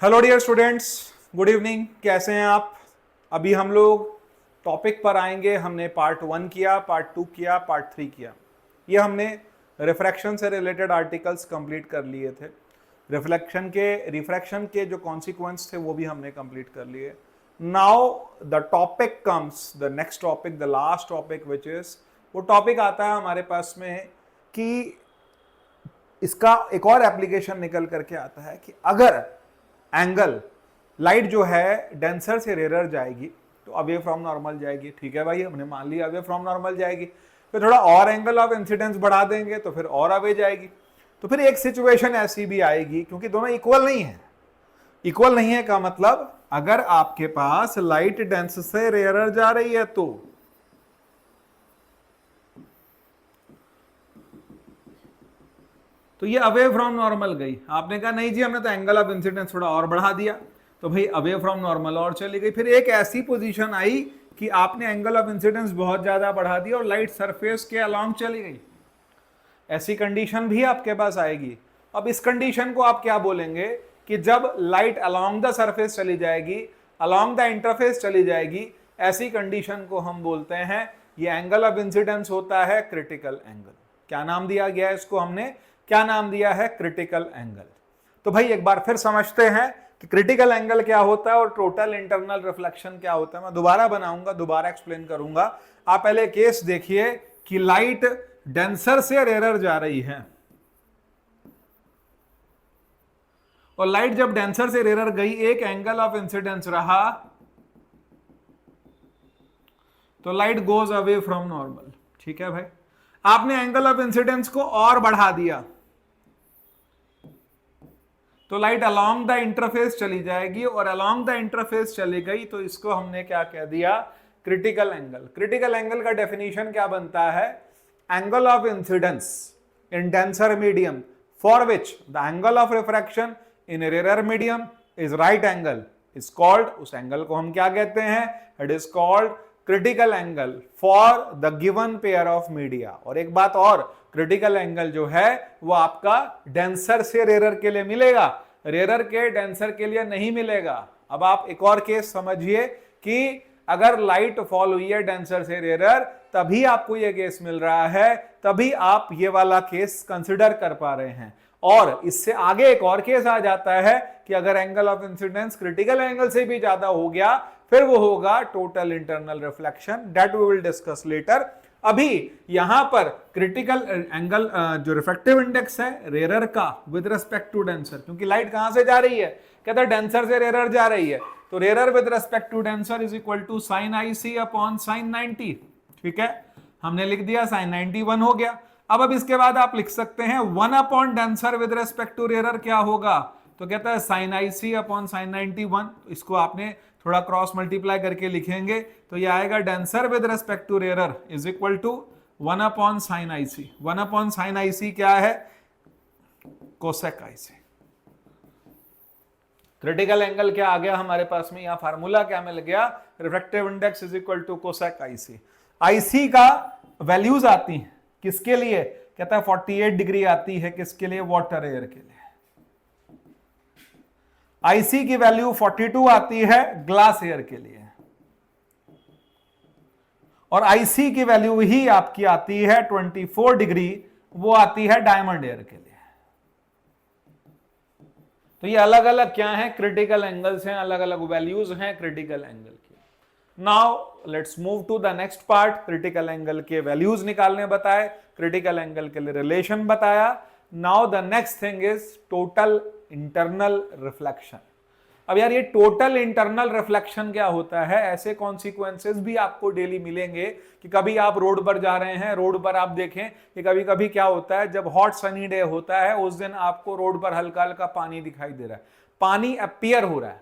Hello dear students, good evening. कैसे हैं आप? अभी हम लोग टॉपिक पर आएंगे। हमने पार्ट 1 किया, पार्ट 2 किया, पार्ट 3 किया। ये हमने रिफ्रैक्शन से रिलेटेड आर्टिकल्स कंप्लीट कर लिए थे। रिफ्रैक्शन के जो कॉन्सिक्वेंस थे वो भी हमने कंप्लीट कर लिए। Now the topic comes, the next topic, the last topic which is, वो टॉपिक आता है हमारे पास में कि इसका एक और एप्लीकेशन निकल करके आता है कि अगर एंगल लाइट जो है डेंसर से रेयर जाएगी तो अवे फ्रॉम नॉर्मल जाएगी। ठीक है भाई, हमने मान लिया अवे फ्रॉम नॉर्मल जाएगी। फिर थोड़ा और एंगल ऑफ इंसिडेंस बढ़ा देंगे तो फिर और अवे जाएगी। तो फिर एक सिचुएशन ऐसी भी आएगी, क्योंकि दोनों इक्वल नहीं है। इक्वल नहीं है का मतलब, अगर आपके पास लाइट डेंस से रेयर जा रही है तो ये अवे फ्रॉम नॉर्मल गई। आपने कहा नहीं जी, हमने तो एंगल ऑफ इंसिडेंस थोड़ा और बढ़ा दिया, तो भाई अवे फ्रॉम नॉर्मल और चली गई। फिर एक ऐसी पोजीशन आई कि आपने एंगल ऑफ इंसिडेंस बहुत ज्यादा बढ़ा दिया और लाइट सरफेस के अलोंग चली गई। ऐसी कंडीशन भी आपके पास आएगी। अब इस कंडीशन को आप क्या बोलेंगे कि जब लाइट अलोंग द सरफेस चली जाएगी, अलोंग द इंटरफेस चली जाएगी, ऐसी कंडीशन को हम बोलते हैं, ये एंगल ऑफ इंसिडेंस होता है क्रिटिकल एंगल। क्या नाम दिया गया है इसको? हमने क्या नाम दिया है? Critical angle. तो भाई एक बार फिर समझते हैं कि क्रिटिकल एंगल क्या होता है और टोटल इंटरनल रिफ्लेक्शन क्या होता है। मैं दोबारा बनाऊंगा, दोबारा एक्सप्लेन करूंगा। आप पहले केस देखिए कि लाइट डेंसर से रेयर जा रही है, और लाइट जब डेंसर से रेयर गई, एक एंगल ऑफ इंसिडेंस रहा, तो light goes away from normal. ठीक है भाई, आपने एंगल ऑफ इंसिडेंस को और बढ़ा दिया तो लाइट अलोंग द इंटरफेस चली जाएगी, और अलोंग द इंटरफेस चली गई तो इसको हमने क्या कह दिया? Critical angle. क्रिटिकल एंगल का डेफिनेशन क्या बनता है? Angle of incidence in denser medium for which the angle of refraction in rare medium is right angle is called, उस एंगल को हम क्या कहते हैं? It is called critical angle for the given pair of media. और एक बात और, क्रिटिकल एंगल जो है वो आपका डेंसर से रेयर के लिए मिलेगा, रेयर के डेंसर के लिए नहीं मिलेगा। अब आप एक और केस समझिए कि अगर लाइट फॉल हुई है डेंसर से रेयर, तभी आपको ये केस मिल रहा है, तभी आप ये वाला केस कंसिडर कर पा रहे हैं। और इससे आगे एक और केस आ जाता है कि अगर angle of incidence critical angle से भी ज्यादा हो गया, फिर वो होगा total internal reflection, that we will discuss later. अभी यहां पर क्रिटिकल एंगल जो रिफ्रैक्टिव इंडेक्स है रेयर का विद रिस्पेक्ट टू डेंसर, क्योंकि लाइट कहां से जा रही है? कहता है डेंसर से रेयर जा रही है, तो rare with respect to denser is equal to sine IC upon sine 90। ठीक है, हमने लिख दिया साइन 91 हो गया। अब इसके बाद आप लिख सकते हैं 1 upon denser with respect to rare क्या होगा? तो कहता है साइन IC अपॉन साइन 91। इसको आपने थोड़ा क्रॉस मल्टीप्लाई करके लिखेंगे तो ये आएगा denser with respect to rare is equal to 1 upon sine IC। 1 upon sine IC क्या है? Cosec IC। क्रिटिकल एंगल क्या आ गया हमारे पास में? यहां फार्मूला क्या मिल गया? Refractive index is equal to cosec IC। IC का वैल्यूज आती हैं किसके लिए? कहता है 48 डिग्री आती है किसके लिए? वाटर एयर के लिए। IC की वैल्यू 42 आती है ग्लास एयर के लिए, और IC की वैल्यू ही आपकी आती है 24 डिग्री, वो आती है डायमंड एयर के लिए। तो ये अलग अलग क्या है? क्रिटिकल एंगल्स हैं, अलग अलग वैल्यूज हैं क्रिटिकल एंगल की। Now let's move to the next part. Critical angle के वैल्यूज निकालने बताए, क्रिटिकल एंगल के लिए रिलेशन बताया। Now the next thing is total internal reflection. अब यार ये टोटल इंटरनल रिफ्लेक्शन क्या होता है? ऐसे कॉन्सिक्वेंसेस भी आपको डेली मिलेंगे कि कभी आप रोड पर जा रहे हैं, रोड पर आप देखें कि कभी कभी क्या होता है, जब हॉट सनी डे होता है उस दिन आपको रोड पर हल्का हल्का पानी दिखाई दे रहा है, पानी अपीयर हो रहा है।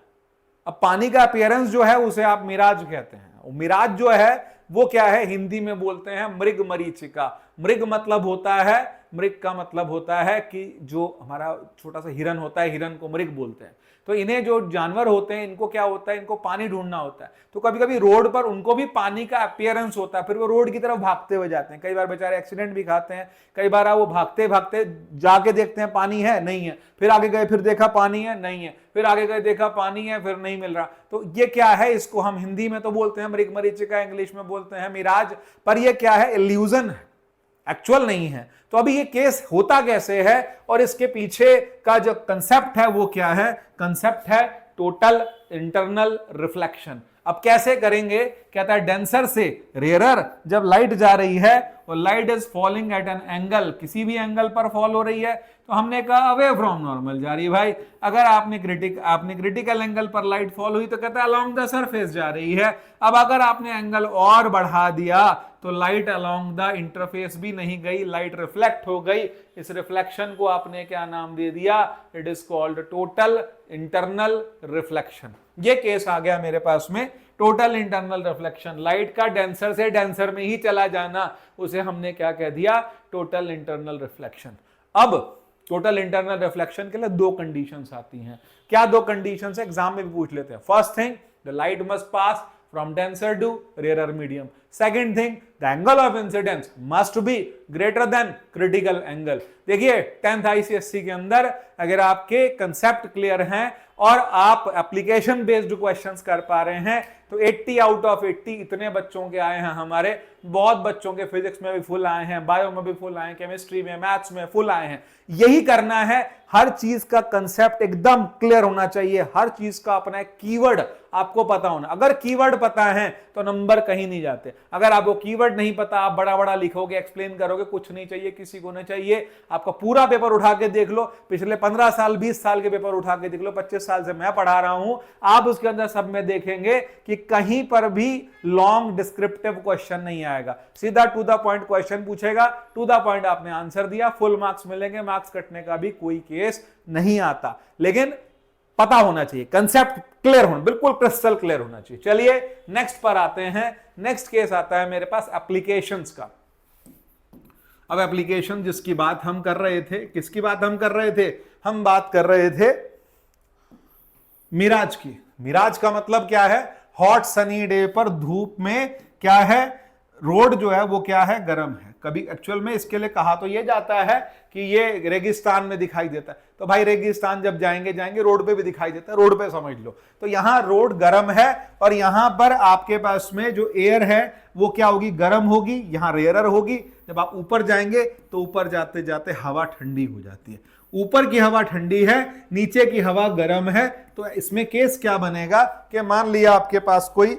अब पानी का अपीयरेंस जो है उसे आप मिराज कहते हैं। मिराज जो है वो क्या है? हिंदी में बोलते हैं मृग मरीचिका। मृग मतलब होता है मृग का मतलब होता है कि जो हमारा छोटा सा हिरन होता है, हिरन को मृग बोलते हैं। तो इन्हें जो जानवर होते हैं इनको क्या होता है, इनको पानी ढूंढना होता है। तो कभी कभी रोड पर उनको भी पानी का अपीयरेंस होता है, फिर वो रोड की तरफ भागते हुए जाते हैं। कई बार बेचारे एक्सीडेंट भी खाते हैं, कई बार वो भागते भागते जाके देखते हैं पानी है नहीं है, फिर आगे गए फिर देखा पानी है नहीं है, फिर आगे गए देखा पानी है फिर नहीं मिल रहा। तो ये क्या है, इसको हम हिंदी में तो बोलते हैं मृग मरीचिका, इंग्लिश में बोलते हैं मिराज, पर ये क्या है, इल्यूजन है, एक्चुअल नहीं है। तो अभी ये केस होता कैसे है और इसके पीछे का जो कंसेप्ट है वो क्या है, कंसेप्ट है टोटल इंटरनल रिफ्लेक्शन। अब कैसे करेंगे, कहता है डेंसर से रेयरर जब लाइट जा रही है और light is falling eight an angle, किसी भी एंगल पर फॉल हो रही है, तो हमने कहा अवे फ्रॉम नॉर्मल जा रही है। भाई अगर आपने क्रिटिकल एंगल पर लाइट फॉल हुई तो कहता है अलोंग द सरफेस जा रही है। अब अगर आपने एंगल और बढ़ा दिया तो लाइट अलोंग द इंटरफेस भी नहीं गई, लाइट रिफ्लेक्ट हो गई। इस रिफ्लेक्शन को आपने क्या नाम दे दिया, it is called total internal reflection. ये केस आ गया मेरे पास में टोटल इंटरनल रिफ्लेक्शन, लाइट का डेंसर से डेंसर में ही चला जाना, उसे हमने क्या कह दिया, टोटल इंटरनल रिफ्लेक्शन। अब टोटल इंटरनल रिफ्लेक्शन के लिए दो कंडीशंस आती हैं। क्या दो कंडीशंस है, एग्जाम में भी पूछ लेते हैं। First thing, the light must pass from denser to rarer medium. Second thing, the angle of incidence must be greater than critical angle. देखिए 10th ICSE के अंदर अगर आपके कंसेप्ट क्लियर हैं और आप एप्लीकेशन बेस्ड क्वेश्चंस कर पा रहे हैं तो 80 आउट ऑफ 80 इतने बच्चों के आए हैं हमारे। बहुत बच्चों के फिजिक्स में भी फुल आए हैं, बायो में भी फुल आए हैं, केमिस्ट्री में, मैथ्स में फुल आए हैं। यही करना है, हर चीज का कंसेप्ट एकदम क्लियर होना चाहिए, हर चीज का अपना एक कीवर्ड आपको पता होना। अगर कीवर्ड पता है तो नंबर कहीं नहीं जाते। अगर आपको कीवर्ड नहीं पता, आप बड़ा बड़ा लिखोगे, एक्सप्लेन करोगे, कुछ नहीं चाहिए, किसी को नहीं चाहिए। आपका पूरा पेपर उठा के देख लो, पिछले 15 साल 20 साल के पेपर उठा के देख लो, 25 साल से मैं पढ़ा रहा हूं, आप उसके अंदर सब में देखेंगे कि कहीं पर भी लॉन्ग डिस्क्रिप्टिव क्वेश्चन नहीं आएगा। सीधा टू द पॉइंट क्वेश्चन पूछेगा, टू द पॉइंट आपने आंसर दिया, फुल मार्क्स मिलेंगे, मार्क्स कटने का भी कोई केस नहीं आता। लेकिन पता होना चाहिए, कंसेप्ट क्लियर होना, बिल्कुल क्रिस्टल क्लियर होना चाहिए। चलिए नेक्स्ट पर आते हैं। नेक्स्ट केस आता है मेरे पास एप्लीकेशंस का। अब एप्लीकेशन जिसकी बात हम कर रहे थे, किसकी बात हम कर रहे थे, हम बात कर रहे थे मिराज की। मिराज का मतलब क्या है, हॉट सनी डे पर धूप में क्या है, रोड जो है वो क्या है, गर्म है। कभी एक्चुअल में इसके लिए कहा तो ये जाता है कि ये रेगिस्तान में दिखाई देता है, तो भाई रेगिस्तान जब जाएंगे रोड पे भी दिखाई देता है, रोड पे समझ लो। तो यहां रोड गर्म है और यहां पर आपके पास में जो एयर है वो क्या होगी, गर्म होगी, यहां रेयरर होगी। जब आप ऊपर जाएंगे तो ऊपर जाते जाते हवा ठंडी हो जाती है। ऊपर की हवा ठंडी है, नीचे की हवा गर्म है। तो इसमें केस क्या बनेगा कि मान लिया आपके पास कोई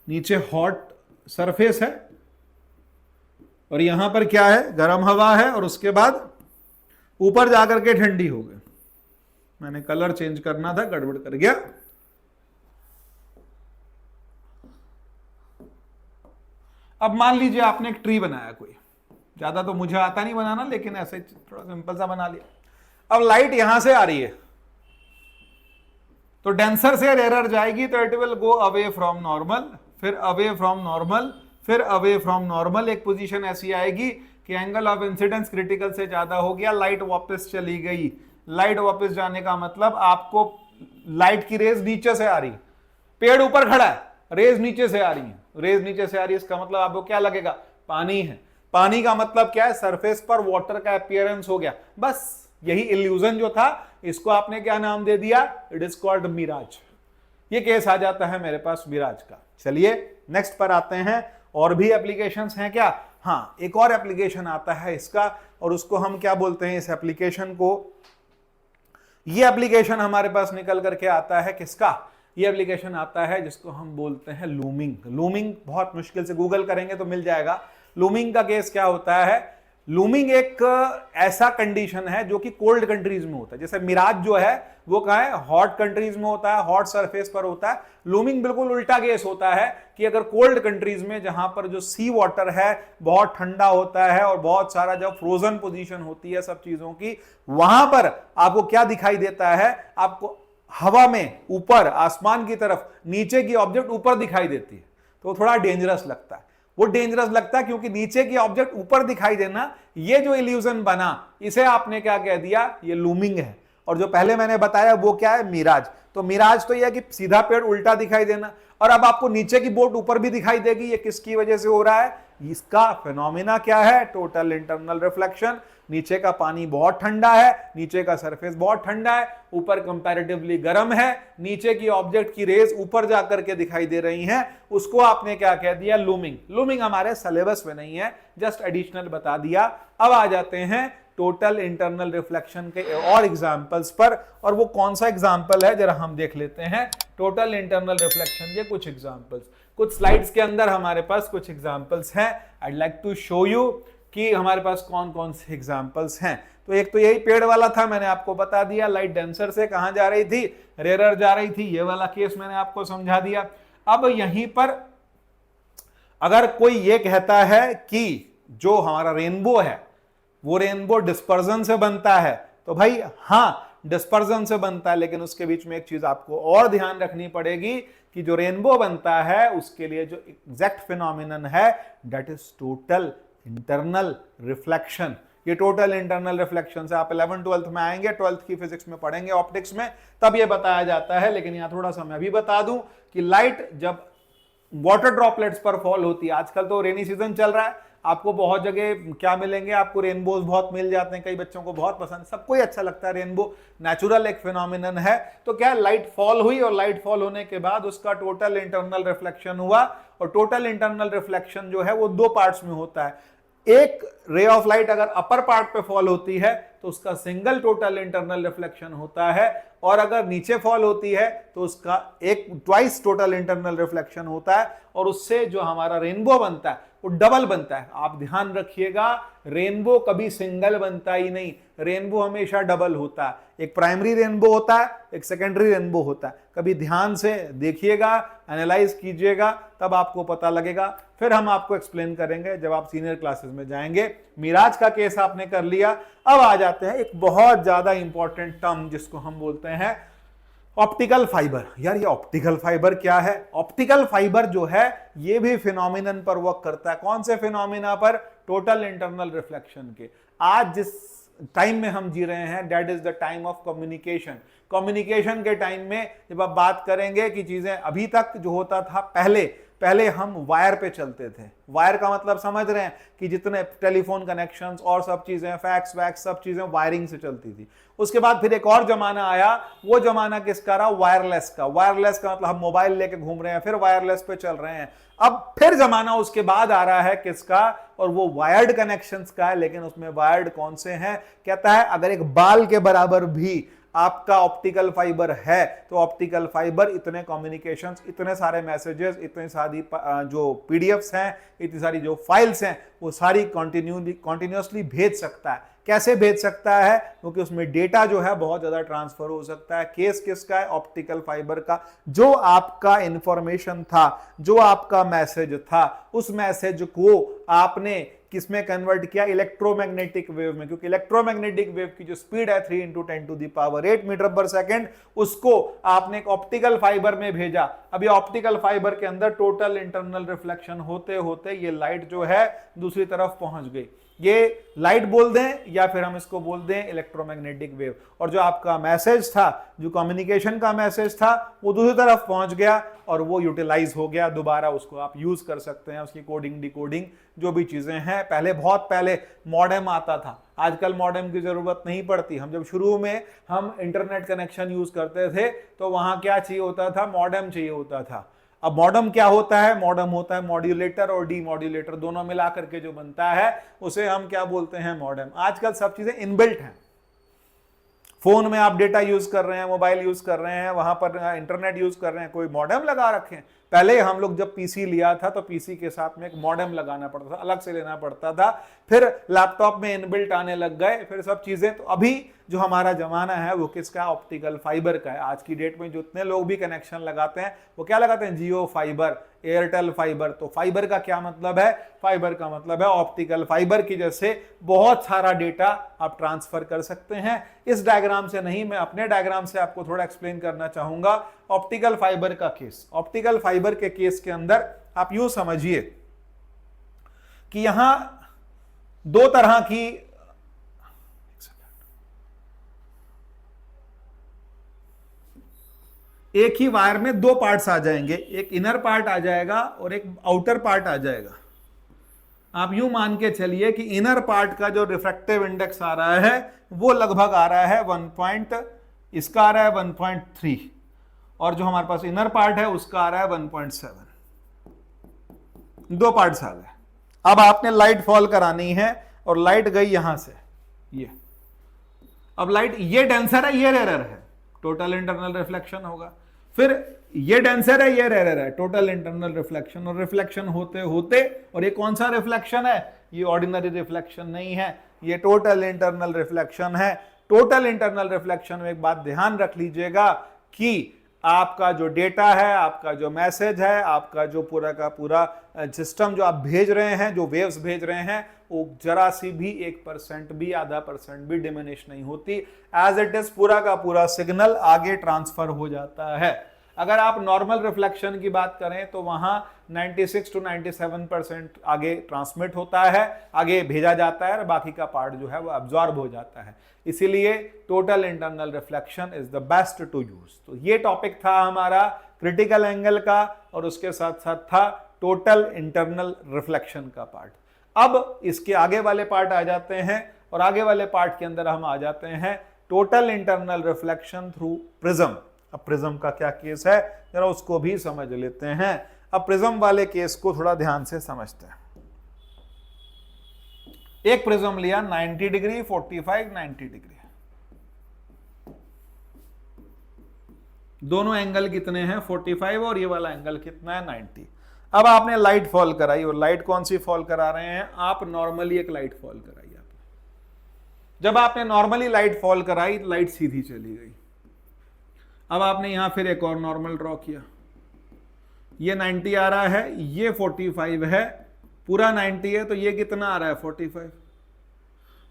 नीचे हॉट सरफेस है और यहां पर क्या है, गर्म हवा है, और उसके बाद ऊपर जाकर के ठंडी हो गई। मैंने कलर चेंज करना था, गड़बड़ कर गया। अब मान लीजिए आपने एक ट्री बनाया, कोई ज्यादा तो मुझे आता नहीं बनाना, लेकिन ऐसे थोड़ा सिंपल सा बना लिया। अब लाइट यहां से आ रही है तो डेंसर से रेयरर जाएगी तो it will go away from normal, फिर अवे फ्रॉम नॉर्मल, फिर अवे फ्रॉम नॉर्मल। एक पोजीशन ऐसी आएगी कि एंगल ऑफ इंसिडेंस क्रिटिकल से ज्यादा हो गया, लाइट वापस चली गई। लाइट वापस जाने का मतलब आपको लाइट की रेज नीचे से आ रही, पेड़ ऊपर खड़ा है, रेज नीचे से आ रही है, रेज नीचे से आ रही है, इसका मतलब आपको क्या लगेगा, पानी है। पानी का मतलब क्या है, सरफेस पर वाटर का अपीयरेंस हो गया। बस यही इल्यूजन जो था, इसको आपने क्या नाम दे दिया, इट इज कॉल्ड मिराज। ये केस आ जाता है मेरे पास मिराज का। चलिए नेक्स्ट पर आते हैं। और भी एप्लीकेशंस हैं क्या, हाँ एक और एप्लीकेशन आता है इसका, और उसको हम क्या बोलते हैं, इस एप्लीकेशन को, ये एप्लीकेशन हमारे पास निकल करके आता है किसका, ये एप्लीकेशन आता है जिसको हम बोलते हैं लूमिंग। लूमिंग बहुत मुश्किल से गूगल करेंगे तो मिल जाएगा। लूमिंग का केस क्या होता है, लूमिंग एक ऐसा कंडीशन है जो कि कोल्ड कंट्रीज में होता है। जैसे मिराज जो है वो कहाँ है, हॉट कंट्रीज में होता है, हॉट सरफेस पर होता है। लूमिंग बिल्कुल उल्टा केस होता है कि अगर कोल्ड कंट्रीज में, जहां पर जो सी वाटर है बहुत ठंडा होता है और बहुत सारा जब फ्रोजन पोजीशन होती है सब चीजों की, वहां पर आपको क्या दिखाई देता है, आपको हवा में ऊपर आसमान की तरफ नीचे की ऑब्जेक्ट ऊपर दिखाई देती है, तो थोड़ा डेंजरस लगता है। वो डेंजरस लगता है क्योंकि नीचे की ऑब्जेक्ट ऊपर दिखाई देना, ये जो इल्यूजन बना, इसे आपने क्या कह दिया, ये लूमिंग है। और जो पहले मैंने बताया वो क्या है, मिराज। तो मिराज तो यह कि सीधा पेड़ उल्टा दिखाई देना, और अब आपको नीचे की बोट ऊपर भी दिखाई देगी। ये किसकी वजह से हो रहा है, इसका फिनोमिना क्या है, टोटल इंटरनल रिफ्लेक्शन। नीचे का पानी बहुत ठंडा है, नीचे का सरफेस बहुत ठंडा है, ऊपर कंपैरेटिवली गर्म है, नीचे की ऑब्जेक्ट की रेज ऊपर जाकर के दिखाई दे रही हैं, उसको आपने क्या कह दिया, लूमिंग। लूमिंग हमारे सिलेबस में नहीं है, जस्ट एडिशनल बता दिया। अब आ जाते हैं टोटल इंटरनल रिफ्लेक्शन के और एग्जांपल्स पर, और वो कौन सा एग्जांपल है जरा हम देख लेते हैं। टोटल इंटरनल रिफ्लेक्शन के कुछ एग्जांपल्स, कुछ स्लाइड्स के अंदर हमारे पास कुछ एग्जांपल्स हैं। I like to show you कि हमारे पास कौन कौन से एग्जांपल्स हैं। तो एक तो यही पेड़ वाला था, मैंने आपको बता दिया, लाइट डेंसर से कहां जा रही थी, रेयर जा रही थी, ये वाला केस मैंने आपको समझा दिया। अब यहीं पर अगर कोई ये कहता है कि जो हमारा रेनबो है वो रेनबो डिस्पर्जन से बनता है, तो भाई हाँ डिस्पर्जन से बनता है, लेकिन उसके बीच में एक चीज आपको और ध्यान रखनी पड़ेगी कि जो रेनबो बनता है उसके लिए जो एग्जैक्ट फिनोमिनन है that is total internal reflection. ये टोटल इंटरनल रिफ्लेक्शन से आप 11th-12th में आएंगे, 12th की फिजिक्स में पढ़ेंगे ऑप्टिक्स में, तब ये बताया जाता है। लेकिन यहां थोड़ा सा मैं भी बता दूं कि लाइट जब वाटर ड्रॉपलेट्स पर फॉल होती है, आजकल तो रेनी सीजन चल रहा है, आपको बहुत जगह क्या मिलेंगे, आपको रेनबोज बहुत मिल जाते हैं, कई बच्चों को बहुत पसंद, सबको ही अच्छा लगता है रेनबो, नेचुरल एक फिनोमिनन है। तो क्या लाइट फॉल हुई और लाइट फॉल होने के बाद उसका टोटल इंटरनल रिफ्लेक्शन हुआ, और टोटल इंटरनल रिफ्लेक्शन जो है वो दो पार्ट्स में होता है। एक रे ऑफ लाइट अगर अपर पार्ट पे फॉल होती है तो उसका सिंगल टोटल इंटरनल रिफ्लेक्शन होता है, और अगर नीचे फॉल होती है तो उसका एक ट्वाइस टोटल इंटरनल रिफ्लेक्शन होता है, और उससे जो हमारा रेनबो बनता है वो डबल बनता है। आप ध्यान रखिएगा, रेनबो कभी सिंगल बनता ही नहीं, रेनबो हमेशा डबल होता है। एक प्राइमरी रेनबो होता है, एक सेकेंडरी रेनबो होता है। कभी ध्यान से देखिएगा, एनालाइज कीजिएगा, तब आपको पता लगेगा। फिर हम आपको एक्सप्लेन करेंगे जब आप सीनियर क्लासेस में जाएंगे। मिराज का केस आपने कर लिया। अब आ जाते हैं एक बहुत ज्यादा इंपॉर्टेंट टर्म जिसको हम बोलते हैं ऑप्टिकल फाइबर। यार ये ऑप्टिकल फाइबर क्या है? ऑप्टिकल फाइबर जो है ये भी फिनोमिनन पर वर्क करता है। कौन से फिनोमिना पर? टोटल इंटरनल रिफ्लेक्शन के। आज जिस टाइम में हम जी रहे हैं that is the time of communication. Communication के टाइम में जब आप बात करेंगे कि चीजें अभी तक जो होता था, पहले हम वायर पे चलते थे। वायर का मतलब समझ रहे हैं कि जितने टेलीफोन कनेक्शंस और सब चीजें, फैक्स वैक्स सब चीजें वायरिंग से चलती थी। उसके बाद फिर एक और जमाना आया, वो जमाना किसका रहा? वायरलेस का। वायरलेस का मतलब हम मोबाइल लेके घूम रहे हैं, फिर वायरलेस पे चल रहे हैं। अब फिर जमाना उसके बाद आ रहा है किसका? और वो वायर्ड कनेक्शंस का है। लेकिन उसमें वायर्ड कौन से हैं? कहता है अगर एक बाल के बराबर भी आपका ऑप्टिकल फाइबर है तो ऑप्टिकल फाइबर इतने कम्युनिकेशंस, इतने सारे मैसेजेस, इतनी सारी जो पीडीएफ्स हैं, इतनी सारी जो फाइल्स हैं, वो सारी कॉन्टिन्यूसली भेज सकता है। कैसे भेज सकता है? क्योंकि उसमें डेटा जो है बहुत ज्यादा ट्रांसफर हो सकता है। केस किसका है? ऑप्टिकल फाइबर का। जो आपका इंफॉर्मेशन था, जो आपका मैसेज था, उस मैसेज को आपने किसमें कन्वर्ट किया? इलेक्ट्रोमैग्नेटिक वेव में। क्योंकि इलेक्ट्रोमैग्नेटिक वेव की जो स्पीड है 3 × 10⁸ मीटर पर सेकेंड, उसको आपने एक ऑप्टिकल फाइबर में भेजा। अब ये ऑप्टिकल फाइबर के अंदर टोटल इंटरनल रिफ्लेक्शन होते होते ये लाइट जो है दूसरी तरफ पहुंच गई। ये लाइट बोल दें या फिर हम इसको बोल दें इलेक्ट्रोमैग्नेटिक वेव। और जो आपका मैसेज था, जो कम्युनिकेशन का मैसेज था, वो दूसरी तरफ पहुंच गया और वो यूटिलाइज हो गया। दोबारा उसको आप यूज कर सकते हैं, उसकी कोडिंग डिकोडिंग जो भी चीजें हैं। पहले, बहुत पहले मॉडेम आता था, आजकल मॉडेम की जरूरत नहीं पड़ती। हम जब शुरू में हम इंटरनेट कनेक्शन यूज करते थे तो वहां क्या चाहिए होता था? मॉडेम चाहिए होता था। अब मॉडेम क्या होता है? मॉडेम होता है मॉड्यूलेटर और डीमॉड्यूलेटर, दोनों मिलाकर के जो बनता है उसे हम क्या बोलते हैं? मॉडेम। आजकल सब चीजें इनबिल्ट हैं। फोन में आप डेटा यूज कर रहे हैं, मोबाइल यूज कर रहे हैं, वहां पर इंटरनेट यूज कर रहे हैं, कोई मॉडेम लगा रखे हैं? पहले हम लोग जब पीसी लिया था तो पीसी के साथ में एक मॉडेम लगाना पड़ता था, अलग से लेना पड़ता था। फिर लैपटॉप में इनबिल्ट आने लग गए, फिर सब चीजें। तो अभी जो हमारा जमाना है वो किसका? ऑप्टिकल फाइबर का है। आज की डेट में जितने लोग भी कनेक्शन लगाते हैं वो क्या लगाते हैं? जियो फाइबर, एयरटेल फाइबर। तो फाइबर का क्या मतलब है? फाइबर का मतलब है ऑप्टिकल फाइबर की जैसे बहुत सारा डेटा आप ट्रांसफर कर सकते हैं। इस डायग्राम से नहीं, मैं अपने डायग्राम से आपको थोड़ा एक्सप्लेन करना चाहूंगा ऑप्टिकल फाइबर का केस। ऑप्टिकल फाइबर के केस के अंदर आप यूं समझिए कि यहां दो तरह की, एक ही वायर में दो पार्ट्स आ जाएंगे, एक इनर पार्ट आ जाएगा और एक आउटर पार्ट आ जाएगा। आप यूं मान के चलिए कि इनर पार्ट का जो रिफ्रैक्टिव इंडेक्स आ रहा है वो लगभग आ रहा है इसका आ रहा है 1.3, और जो हमारे पास इनर पार्ट है उसका आ रहा है 1.7। दो पार्ट्स आ गए। अब आपने लाइट फॉल करानी है और लाइट गई यहां से, ये अब लाइट, ये डेंसर है, ये रेयर है, टोटल इंटरनल रिफ्लेक्शन होगा। फिर ये डेंसर है, ये रेयर है, टोटल इंटरनल रिफ्लेक्शन, और रिफ्लेक्शन होते होते, और ये कौन सा रिफ्लेक्शन है, ये ऑर्डिनरी रिफ्लेक्शन नहीं है, ये टोटल इंटरनल रिफ्लेक्शन है। टोटल इंटरनल रिफ्लेक्शन में एक बात ध्यान रख लीजिएगा कि आपका जो डेटा है, आपका जो मैसेज है, आपका जो पूरा का पूरा सिस्टम जो आप भेज रहे हैं, जो वेव्स भेज रहे हैं, वो जरा सी भी 1% भी, आधा % भी डिमिनिश नहीं होती। एज इट इज पूरा का पूरा सिग्नल आगे ट्रांसफर हो जाता है। अगर आप नॉर्मल रिफ्लेक्शन की बात करें तो वहां 96 to 97% आगे ट्रांसमिट होता है, आगे भेजा जाता है, और बाकी का पार्ट जो है वो अब्जॉर्ब हो जाता है। इसीलिए total internal reflection is the best to use. तो ये टॉपिक था हमारा क्रिटिकल एंगल का, और उसके साथ साथ था टोटल इंटरनल रिफ्लेक्शन का पार्ट। अब इसके आगे वाले पार्ट आ जाते हैं, और आगे वाले पार्ट के अंदर हम आ जाते हैं total internal reflection through prism. अब प्रिज्म का क्या केस है, जरा उसको भी समझ लेते हैं। अब प्रिज्म वाले केस को थोड़ा ध्यान से समझते हैं। एक प्रिज्म लिया 90 डिग्री, 45, 90 डिग्री, दोनों एंगल कितने हैं 45, और ये वाला एंगल कितना है 90। अब आपने लाइट फॉल कराई, और लाइट कौन सी फॉल करा रहे हैं आप, नॉर्मली एक लाइट फॉल कराई आपने। जब आपने नॉर्मली लाइट फॉल कराई, लाइट सीधी चली गई। अब आपने यहां फिर एक और नॉर्मल ड्रॉ किया, ये 90 आ रहा है, ये 45 है, पूरा 90 है, तो ये कितना आ रहा है 45।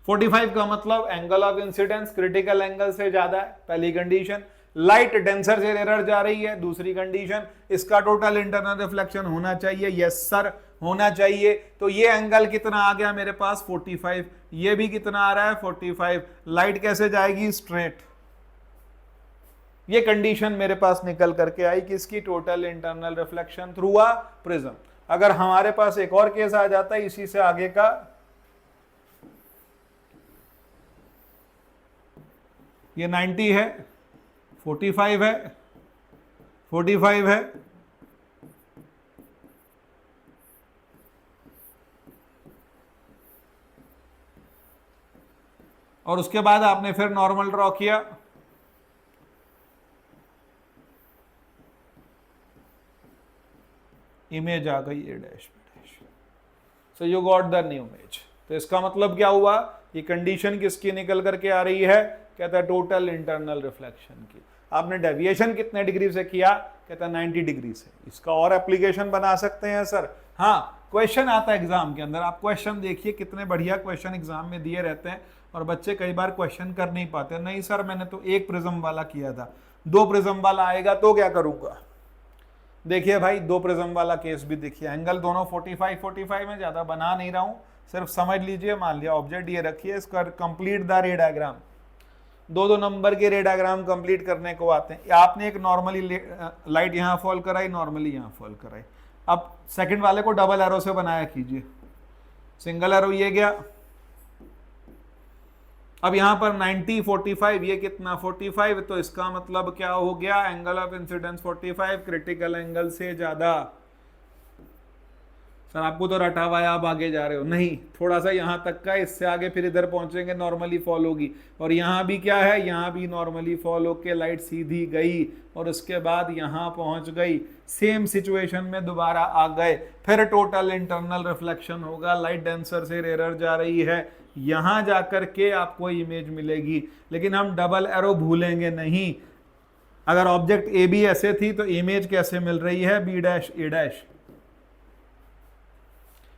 45 का मतलब angle of incidence critical angle से ज्यादा है, पहली कंडीशन। लाइट डेंसर से रेयर जा रही है, दूसरी कंडीशन। इसका टोटल इंटरनल रिफ्लेक्शन होना चाहिए, यस सर होना चाहिए। तो ये एंगल कितना आ गया मेरे पास 45, ये भी कितना आ रहा है 45। लाइट कैसे जाएगी, स्ट्रेट। ये कंडीशन मेरे पास निकल करके आई कि इसकी total internal reflection through a prism. अगर हमारे पास एक और केस आ जाता है इसी से आगे का, ये 90 है, 45 है, 45 है, और उसके बाद आपने फिर नॉर्मल ड्रॉ किया, इमेज आ गई A dash B dash. So you got the new image. तो इसका मतलब क्या हुआ, ये कंडीशन किसकी निकल करके आ रही है, कहता है टोटल इंटरनल रिफ्लेक्शन की। आपने डेविएशन कितने डिग्री से किया, कहता है 90 डिग्री से। इसका और एप्लीकेशन बना सकते हैं सर, हाँ क्वेश्चन आता है एग्जाम के अंदर। आप क्वेश्चन देखिए, कितने बढ़िया क्वेश्चन एग्जाम में दिए रहते हैं, और बच्चे कई बार क्वेश्चन कर नहीं पाते। नहीं सर मैंने तो एक प्रिज्म वाला किया था, दो प्रिज्म वाला आएगा तो क्या करूंगा। देखिए भाई, दो प्रिज्म वाला केस भी देखिए, एंगल दोनों 45 में, ज्यादा बना नहीं रहा हूं, सिर्फ समझ लीजिए। मान लिया ऑब्जेक्ट ये रखिए, इसका कंप्लीट द रे डायग्राम, दो नंबर के रे डायग्राम कंप्लीट करने को आते हैं। आपने एक नॉर्मली लाइट यहां फॉल कराई, नॉर्मली यहां फॉल कराई। अब सेकंड वाले को डबल एरो से बनाया कीजिए, सिंगल एरो ये गया। अब यहां पर 90 45, ये कितना 45, तो इसका मतलब क्या हो गया, angle of incidence 45 critical angle से ज्यादा। सर आपको तो रटा हुआ है, आप आगे जा रहे हो, नहीं थोड़ा सा यहां तक का, इससे आगे फिर इधर पहुंचेंगे नॉर्मली फॉल होगी। और यहां भी क्या है, यहां भी नॉर्मली फॉल होके लाइट सीधी गई, और उसके बाद यहां पहुंच गई, सेम सिचुएशन में दोबारा आ गए, फिर टोटल इंटरनल रिफ्लेक्शन होगा। लाइट डेंसर से रेयर जा रही है, यहां जाकर के आपको इमेज मिलेगी। लेकिन हम डबल एरो भूलेंगे नहीं। अगर ऑब्जेक्ट ए बी ऐसे थी तो इमेज कैसे मिल रही है, बी डैश ए डैश।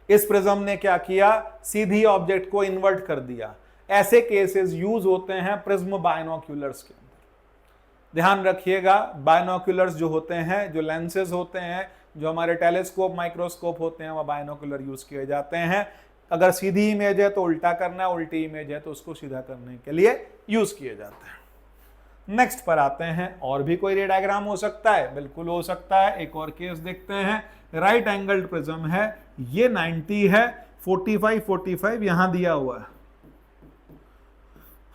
इस प्रिज्म ने क्या किया, सीधी ऑब्जेक्ट को इन्वर्ट कर दिया। ऐसे केसेस यूज होते हैं प्रिज्म बायनोक्यूलर्स के अंदर। ध्यान रखिएगा, बायनोक्यूलर्स जो होते हैं, जो लेंसेज होते हैं, जो हमारे टेलीस्कोप माइक्रोस्कोप होते हैं वह बायनोकुलर यूज किए जाते हैं। अगर सीधी इमेज है तो उल्टा करना है, उल्टी इमेज है तो उसको सीधा करने के लिए यूज किए जाते हैं। नेक्स्ट पर आते हैं, और भी कोई रे डायग्राम हो सकता है, बिल्कुल हो सकता है। एक और केस देखते हैं, राइट एंगल्ड प्रिज्म है, ये 90 है, 45 45 यहां दिया हुआ है,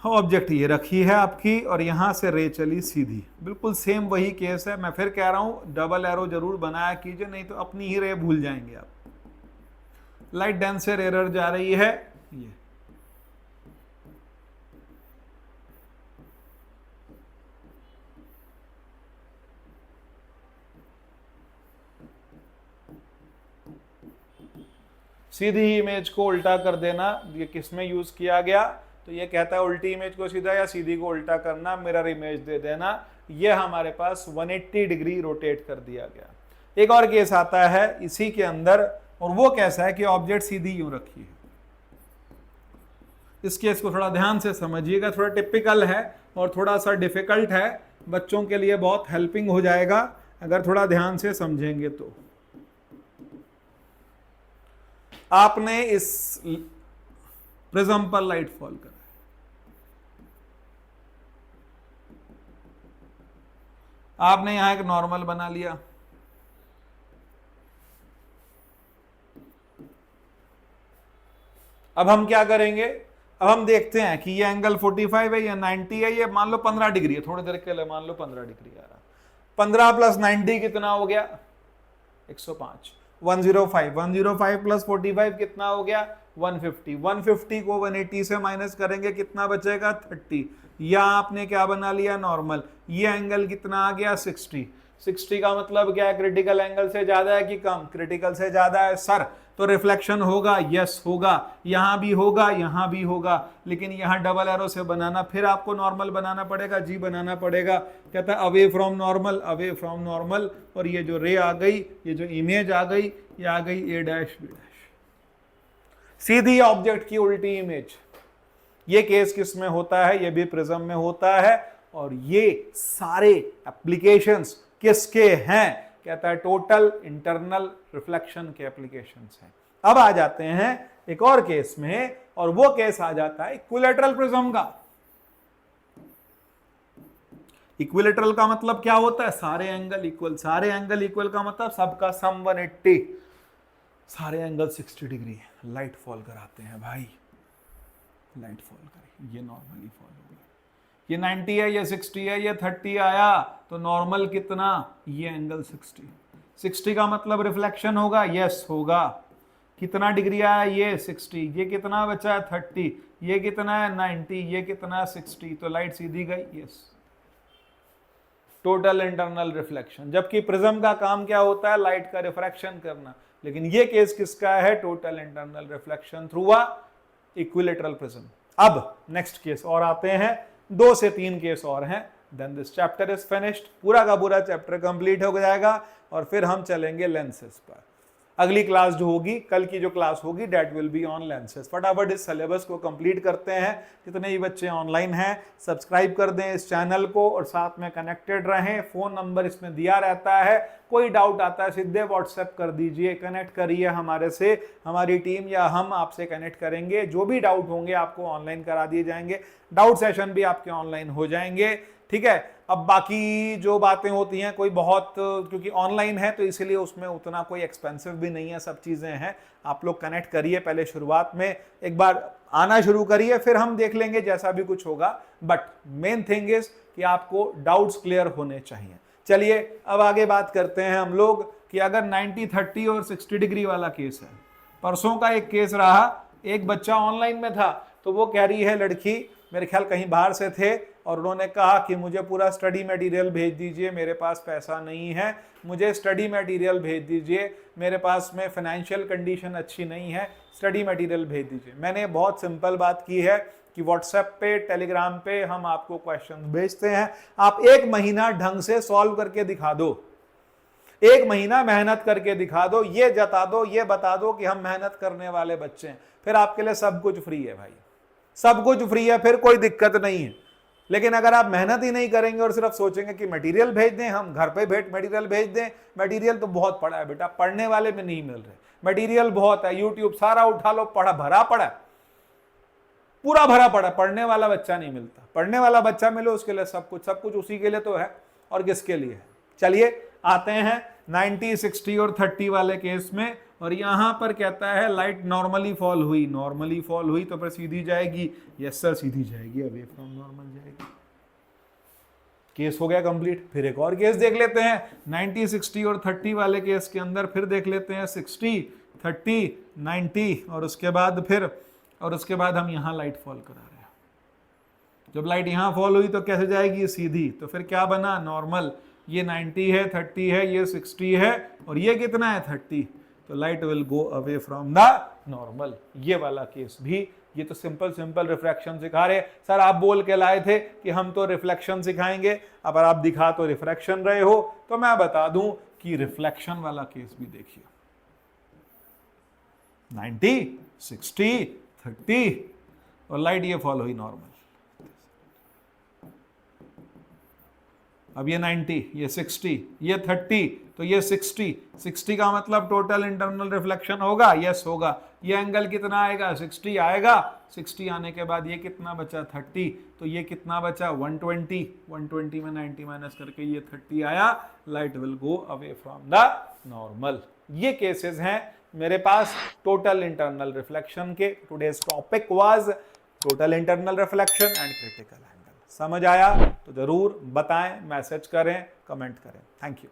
ऑब्जेक्ट ये रखी है आपकी और यहां से रे चली सीधी, बिल्कुल सेम वही केस है। मैं फिर कह रहा हूं डबल एरो जरूर बनाया कीजिए, नहीं तो अपनी ही रे भूल जाएंगे आप। लाइट डेंसर एरर जा रही है ये, सीधी इमेज को उल्टा कर देना, ये किस में यूज किया गया, तो ये कहता है उल्टी इमेज को सीधा या सीधी को उल्टा करना, मिरर इमेज दे देना। ये हमारे पास 180 डिग्री रोटेट कर दिया गया। एक और केस आता है इसी के अंदर, और वो कैसा है कि ऑब्जेक्ट सीधी यूं रखी है। इस केस को थोड़ा ध्यान से समझिएगा, थोड़ा टिपिकल है और थोड़ा सा डिफिकल्ट है, बच्चों के लिए बहुत हेल्पिंग हो जाएगा अगर थोड़ा ध्यान से समझेंगे तो। आपने इस प्रिज्म पर लाइट फॉल करा, आपने यहां एक नॉर्मल बना लिया, अब हम क्या करेंगे, अब हम देखते हैं कि ये एंगल 45 है या 90 है, ये मान लो 15 डिग्री है, थोड़ी देर के लिए मान लो 15 डिग्री आ रहा, 15 प्लस 90 कितना हो गया 105, 105, 105 प्लस 45 कितना हो गया 150, 150 को 180 से माइनस करेंगे कितना बचेगा 30, या आपने क्या बना लिया नॉर्मल, ये एंगल कितना आ गया 60, 60 का मतलब क्या है, क्रिटिकल एंगल से ज्यादा है कि कम, क्रिटिकल से ज्यादा है सर, तो रिफ्लेक्शन होगा, यस होगा, यहां भी होगा, यहां भी होगा, लेकिन यहां डबल एरो से बनाना, फिर आपको नॉर्मल बनाना पड़ेगा, जी बनाना पड़ेगा, कहता है away from normal, away from normal, और ये जो रे आ गई, ये जो इमेज आ गई, ये आ गई A dash B dash, Sidhi object की उल्टी इमेज। ये केस किस में होता है, ये भी प्रिज्म में होता है, और ये सारे एप्लीकेशंस किसके हैं, कहता है टोटल इंटरनल रिफ्लेक्शन के एप्लीकेशंस हैं। अब आ जाते हैं एक और केस में, और वो केस आ जाता है इक्विलैटरल प्रिज्म का। इक्विलैटरल का मतलब क्या होता है, सारे एंगल इक्वल, सारे एंगल इक्वल का मतलब सबका सम 180, सारे एंगल 60 डिग्री, लाइट फॉल कराते हैं भाई, लाइट फॉल करे, ये नॉर्मली फॉल हो गया, ये 90 है, ये 60 है, ये 30 आया, तो नॉर्मल कितना, ये एंगल 60, 60 का मतलब रिफ्लेक्शन होगा, यस होगा, कितना डिग्री आया ये 60, ये कितना बचा है 30, ये कितना है 90, ये कितना है 60, तो लाइट सीधी गई, यस, टोटल इंटरनल रिफ्लेक्शन। जबकि प्रिज्म का काम क्या होता है, लाइट का रिफ्रैक्शन करना, लेकिन ये केस किसका है, total internal reflection through a equilateral prism. अब नेक्स्ट केस और आते हैं, 2 से 3 केस और हैं, then this chapter is finished, पूरा का पूरा चैप्टर कंप्लीट हो जाएगा, और फिर हम चलेंगे लेंसेज पर। अगली क्लास जो होगी, कल की जो क्लास होगी, that will be on lenses. फटाफट इस सिलेबस को कंप्लीट करते हैं, जितने भी बच्चे ऑनलाइन हैं सब्सक्राइब कर दें इस चैनल को, और साथ में कनेक्टेड रहें। फोन नंबर इसमें दिया रहता है, कोई डाउट आता है सीधे व्हाट्सएप कर दीजिए, कनेक्ट करिए हमारे से, हमारी टीम या हम आपसे कनेक्ट करेंगे, जो भी डाउट होंगे आपको ऑनलाइन करा दिए जाएंगे, डाउट सेशन भी आपके ऑनलाइन हो जाएंगे, ठीक है। अब बाकी जो बातें होती हैं, कोई बहुत, क्योंकि ऑनलाइन है तो इसलिए उसमें उतना कोई एक्सपेंसिव भी नहीं है, सब चीज़ें हैं, आप लोग कनेक्ट करिए पहले शुरुआत में, एक बार आना शुरू करिए, फिर हम देख लेंगे जैसा भी कुछ होगा, बट मेन थिंग इज कि आपको डाउट्स क्लियर होने चाहिए। चलिए अब आगे बात करते हैं हम लोग कि अगर 90, 30 और 60 डिग्री वाला केस है, परसों का एक केस रहा, एक बच्चा ऑनलाइन में था, तो वो कह रही है लड़की, मेरे ख्याल कहीं बाहर से थे, और उन्होंने कहा कि मुझे पूरा स्टडी मटेरियल भेज दीजिए, मेरे पास पैसा नहीं है, मुझे स्टडी मटेरियल भेज दीजिए, मेरे पास में फाइनेंशियल कंडीशन अच्छी नहीं है, स्टडी मटेरियल भेज दीजिए। मैंने बहुत सिंपल बात की है कि व्हाट्सएप पे, टेलीग्राम पे हम आपको क्वेश्चन भेजते हैं, आप 1 महीना ढंग से सॉल्व करके दिखा दो, 1 महीना मेहनत करके दिखा दो, ये जता दो, ये बता दो कि हम मेहनत करने वाले बच्चे हैं, फिर आपके लिए सब कुछ फ्री है भाई, सब कुछ फ्री है, फिर कोई दिक्कत नहीं है। लेकिन अगर आप मेहनत ही नहीं करेंगे और सिर्फ सोचेंगे कि मटेरियल भेज दें, हम घर पे मटेरियल भेज दें, मटेरियल तो बहुत पड़ा है बेटा, पढ़ने वाले में नहीं मिल रहे, मटेरियल बहुत है, यूट्यूब सारा उठा लो, पढ़ा भरा पड़ा, पूरा भरा पड़ा, पढ़ने वाला बच्चा नहीं मिलता। पढ़ने वाला बच्चा मिले उसके लिए सब कुछ उसी के लिए तो है, और किसके लिए है। चलिए आते हैं 90, 60 और 30 वाले केस में, और यहां पर कहता है लाइट नॉर्मली फॉल हुई, तो फिर सीधी जाएगी, यस सर सीधी जाएगी, अवे फ्रॉम नॉर्मल जाएगी। केस हो गया कंप्लीट। फिर एक और केस देख लेते हैं 90, 60 और 30 वाले केस के अंदर, फिर देख लेते हैं 60, 30, 90, और उसके बाद हम यहां लाइट फॉल करा रहे हैं। जब लाइट यहां फॉल हुई तो कैसे जाएगी, सीधी, तो फिर क्या बना, नॉर्मल। ये 90 है, 30 है, ये 60 है, और ये कितना है, 30, तो light will go away from the normal. ये वाला केस भी, ये तो सिंपल रिफ्रैक्शन सिखा रहे। सर आप बोल के लाए थे कि हम तो रिफ्लेक्शन सिखाएंगे, अब आप दिखा तो रिफ्रैक्शन रहे हो, तो मैं बता दूं कि रिफ्लेक्शन वाला केस भी देखिए। 90, 60, 30 और लाइट ये फॉलो हुई नॉर्मल। अब ये 90, ये 60, ये 30, तो ये 60 का मतलब टोटल इंटरनल रिफ्लेक्शन होगा, यस होगा। ये एंगल कितना आएगा, 60 आएगा। 60 आने के बाद ये कितना बचा, 30, तो ये कितना बचा, 120 में 90 माइनस करके ये 30 आया। Light will go away from the normal. ये केसेस हैं मेरे पास टोटल इंटरनल रिफ्लेक्शन के। Today's topic was total internal reflection and critical angle. समझ आया तो जरूर बताएं, मैसेज करें, कमेंट करें। Thank you.